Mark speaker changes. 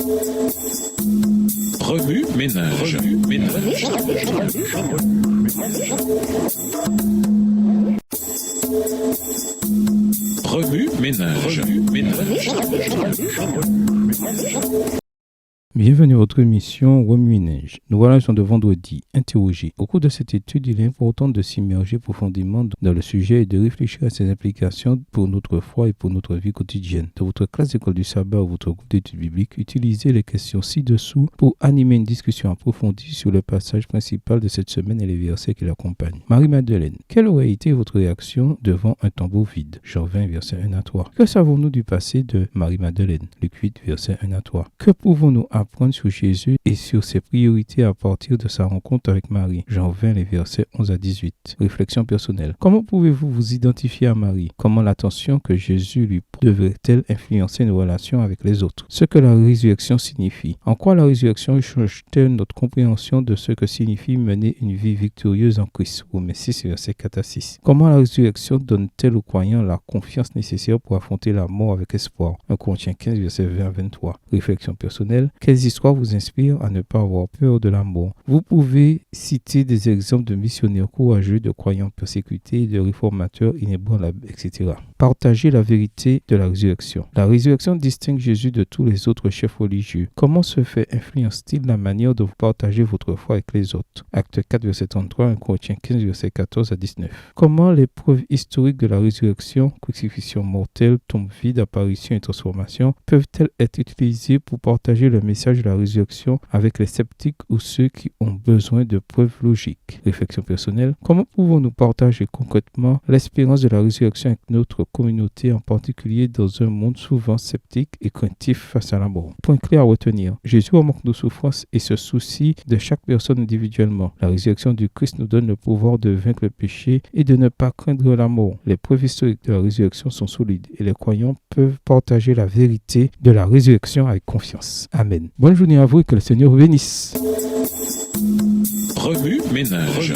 Speaker 1: Remue ménage. Remue ménage.
Speaker 2: Bienvenue à votre émission Remue Ménage. Nous voilà sur de vendredi. Interrogé. Au cours de cette étude, il est important de s'immerger profondément dans le sujet et de réfléchir à ses implications pour notre foi et pour notre vie quotidienne. Dans votre classe d'école du sabbat ou votre groupe d'études bibliques, utilisez les questions ci-dessous pour animer une discussion approfondie sur le passage principal de cette semaine et les versets qui l'accompagnent. Marie-Madeleine, quelle aurait été votre réaction devant un tombeau vide? Jean 20, versets 1 à 3. Que savons-nous du passé de Marie-Madeleine? Luc 8, versets 1 à 3. Que pouvons-nous apprendre sur Jésus et sur ses priorités à partir de sa rencontre avec Marie? Jean 20, les versets 11 à 18. Réflexion personnelle. Comment pouvez-vous vous identifier à Marie? Comment l'attention que Jésus lui porte devrait-elle influencer nos relations avec les autres? Ce que la résurrection signifie. En quoi la résurrection change-t-elle notre compréhension de ce que signifie mener une vie victorieuse en Christ? Romains 6, versets 4 à 6. Comment la résurrection donne-t-elle aux croyants la confiance nécessaire pour affronter la mort avec espoir? 1 Corinthiens 15, versets 20 à 23. Réflexion personnelle. Quelles histoires vous inspirent à ne pas avoir peur de la mort? Vous pouvez citer des exemples de missionnaires courageux, de croyants persécutés, de réformateurs inébranlables, etc. Partagez la vérité de la résurrection. La résurrection distingue Jésus de tous les autres chefs religieux. Comment ce fait influence-t-il la manière dont vous partagez votre foi avec les autres? Acte 4, verset 33, 1 Corinthiens 15, verset 14 à 19. Comment les preuves historiques de la résurrection, crucifixion mortelle, tombe vide, apparition et transformation, peuvent-elles être utilisées pour partager le message de la résurrection avec les sceptiques ou ceux qui ont besoin de preuves logiques? Réflexion personnelle. Comment pouvons-nous partager concrètement l'espérance de la résurrection avec notre communauté, en particulier dans un monde souvent sceptique et craintif face à la mort? Point clé à retenir. Jésus remarque nos souffrances et se soucie de chaque personne individuellement. La résurrection du Christ nous donne le pouvoir de vaincre le péché et de ne pas craindre la mort. Les preuves historiques de la résurrection sont solides et les croyants peuvent partager la vérité de la résurrection avec confiance. Amen. Bonne journée à vous et que le Seigneur vous bénisse.
Speaker 1: Remue ménage.